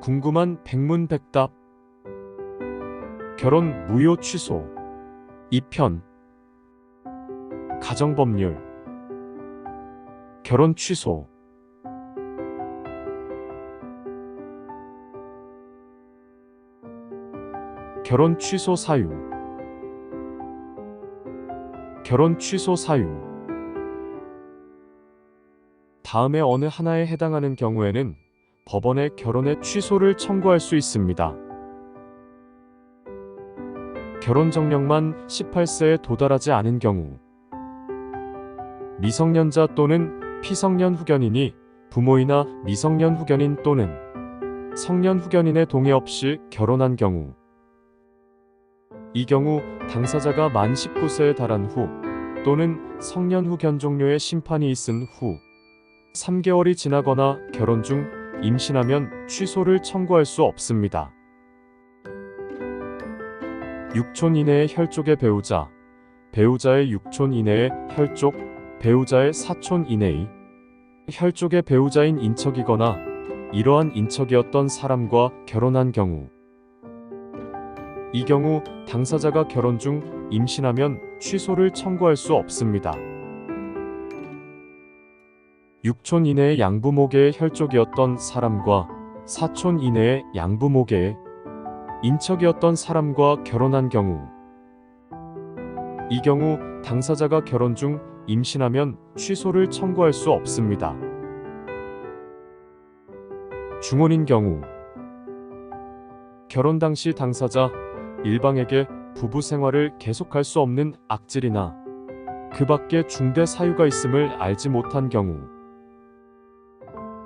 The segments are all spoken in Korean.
궁금한 백문백답. 결혼 무효 취소 2편. 가정법률. 결혼 취소. 결혼 취소 사유. 결혼 취소 사유. 다음의 어느 하나에 해당하는 경우에는 법원에 결혼의 취소를 청구할 수 있습니다. 결혼 정령만 18세에 도달하지 않은 경우, 미성년자 또는 피성년 후견인이 부모이나 미성년 후견인 또는 성년 후견인의 동의 없이 결혼한 경우, 이 경우 당사자가 만 19세에 달한 후 또는 성년 후견 종료의 심판이 있은 후 3개월이 지나거나 결혼 중 임신하면 취소를 청구할 수 없습니다. 육촌 이내의 혈족의 배우자, 배우자의 육촌 이내의 혈족, 배우자의 사촌 이내의 혈족의 배우자인 인척이거나 이러한 인척이었던 사람과 결혼한 경우, 이 경우 당사자가 결혼 중 임신하면 취소를 청구할 수 없습니다. 육촌 이내의 양부모계의 혈족이었던 사람과 사촌 이내의 양부모계의 인척이었던 사람과 결혼한 경우, 이 경우 당사자가 결혼 중 임신하면 취소를 청구할 수 없습니다. 중혼인 경우, 결혼 당시 당사자 일방에게 부부 생활을 계속할 수 없는 악질이나 그 밖에 중대 사유가 있음을 알지 못한 경우,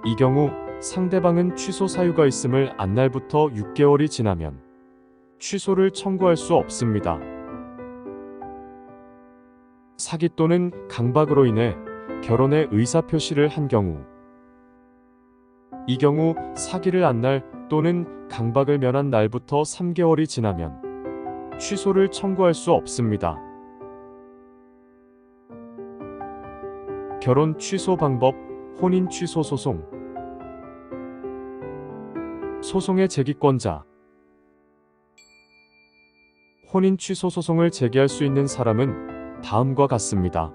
이 경우 상대방은 취소 사유가 있음을 안 날부터 6개월이 지나면 취소를 청구할 수 없습니다. 사기 또는 강박으로 인해 결혼의 의사표시를 한 경우, 이 경우 사기를 안 날 또는 강박을 면한 날부터 3개월이 지나면 취소를 청구할 수 없습니다. 결혼 취소 방법. 혼인 취소 소송. 소송의 제기권자. 혼인 취소 소송을 제기할 수 있는 사람은 다음과 같습니다.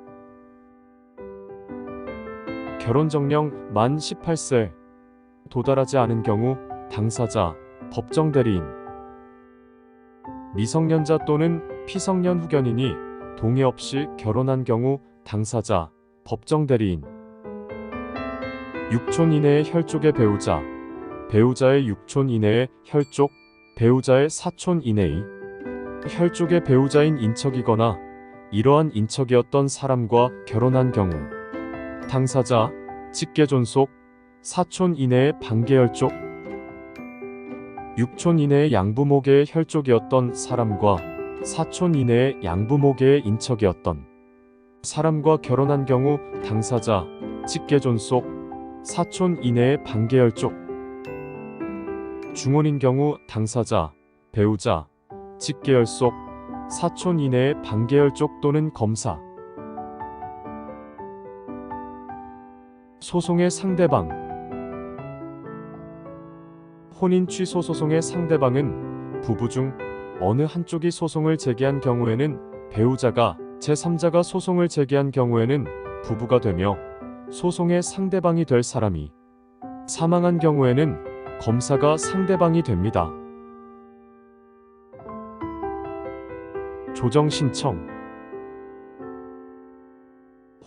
결혼 정령 만 18세 도달하지 않은 경우 당사자, 법정 대리인, 미성년자 또는 피성년 후견인이 동의 없이 결혼한 경우 당사자, 법정 대리인, 육촌 이내의 혈족의 배우자, 배우자의 육촌 이내의 혈족, 배우자의 사촌 이내의 혈족의 배우자인 인척이거나 이러한 인척이었던 사람과 결혼한 경우, 당사자, 직계존속, 사촌 이내의 반계혈족, 육촌 이내의 양부모계의 혈족이었던 사람과 사촌 이내의 양부모계의 인척이었던 사람과 결혼한 경우, 당사자, 직계존속, 사촌 이내의 반계혈족. 중혼인 경우 당사자, 배우자, 직계혈속, 사촌 이내의 반계혈족 또는 검사. 소송의 상대방. 혼인 취소 소송의 상대방은 부부 중 어느 한쪽이 소송을 제기한 경우에는 배우자가, 제3자가 소송을 제기한 경우에는 부부가 되며 소송의 상대방이 될 사람이 사망한 경우에는 검사가 상대방이 됩니다. 조정 신청.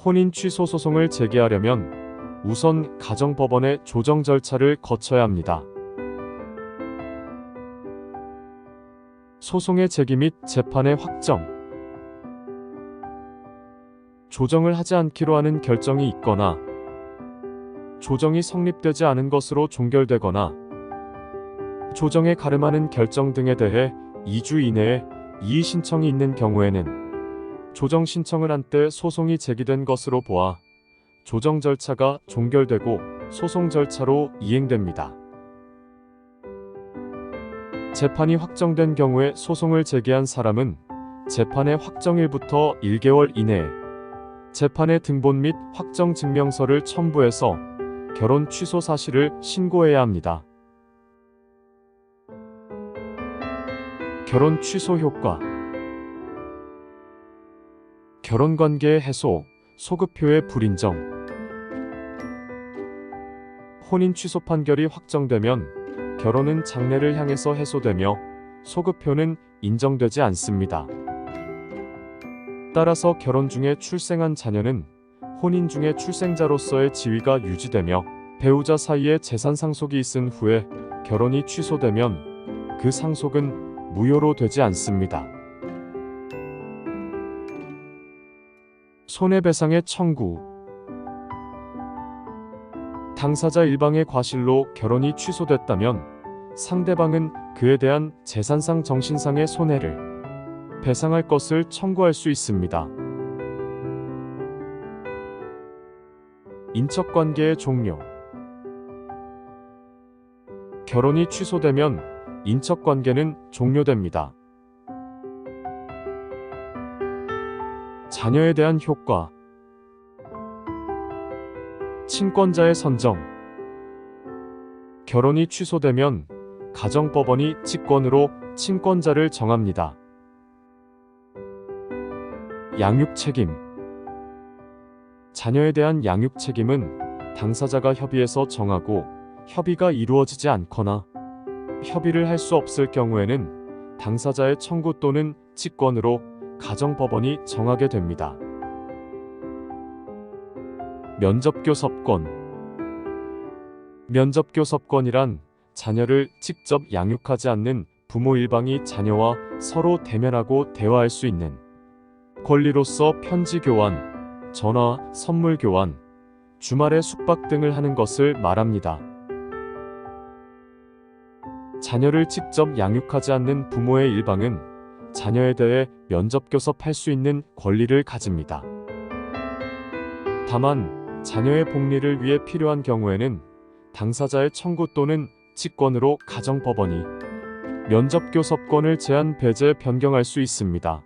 혼인 취소 소송을 제기하려면 우선 가정법원의 조정 절차를 거쳐야 합니다. 소송의 제기 및 재판의 확정. 조정을 하지 않기로 하는 결정이 있거나 조정이 성립되지 않은 것으로 종결되거나 조정에 가름하는 결정 등에 대해 2주 이내에 이의 신청이 있는 경우에는 조정 신청을 한 때 소송이 제기된 것으로 보아 조정 절차가 종결되고 소송 절차로 이행됩니다. 재판이 확정된 경우에 소송을 제기한 사람은 재판의 확정일부터 1개월 이내에 재판의 등본 및 확정 증명서를 첨부해서 결혼 취소 사실을 신고해야 합니다. 결혼 취소 효과. 결혼관계의 해소, 소급효의 불인정. 혼인 취소 판결이 확정되면 결혼은 장래를 향해서 해소되며 소급효는 인정되지 않습니다. 따라서 결혼 중에 출생한 자녀는 혼인 중에 출생자로서의 지위가 유지되며 배우자 사이에 재산 상속이 있은 후에 결혼이 취소되면 그 상속은 무효로 되지 않습니다. 손해배상의 청구. 당사자 일방의 과실로 결혼이 취소됐다면 상대방은 그에 대한 재산상 정신상의 손해를 배상할 것을 청구할 수 있습니다. 인척관계의 종료. 결혼이 취소되면 인척관계는 종료됩니다. 자녀에 대한 효과. 친권자의 선정. 결혼이 취소되면 가정법원이 직권으로 친권자를 정합니다. 양육 책임. 자녀에 대한 양육 책임은 당사자가 협의해서 정하고 협의가 이루어지지 않거나 협의를 할 수 없을 경우에는 당사자의 청구 또는 직권으로 가정법원이 정하게 됩니다. 면접교섭권. 면접교섭권이란 자녀를 직접 양육하지 않는 부모 일방이 자녀와 서로 대면하고 대화할 수 있는 권리로서 편지 교환, 전화, 선물 교환, 주말에 숙박 등을 하는 것을 말합니다. 자녀를 직접 양육하지 않는 부모의 일방은 자녀에 대해 면접교섭할 수 있는 권리를 가집니다. 다만 자녀의 복리를 위해 필요한 경우에는 당사자의 청구 또는 직권으로 가정법원이 면접교섭권을 제한 배제 변경할 수 있습니다.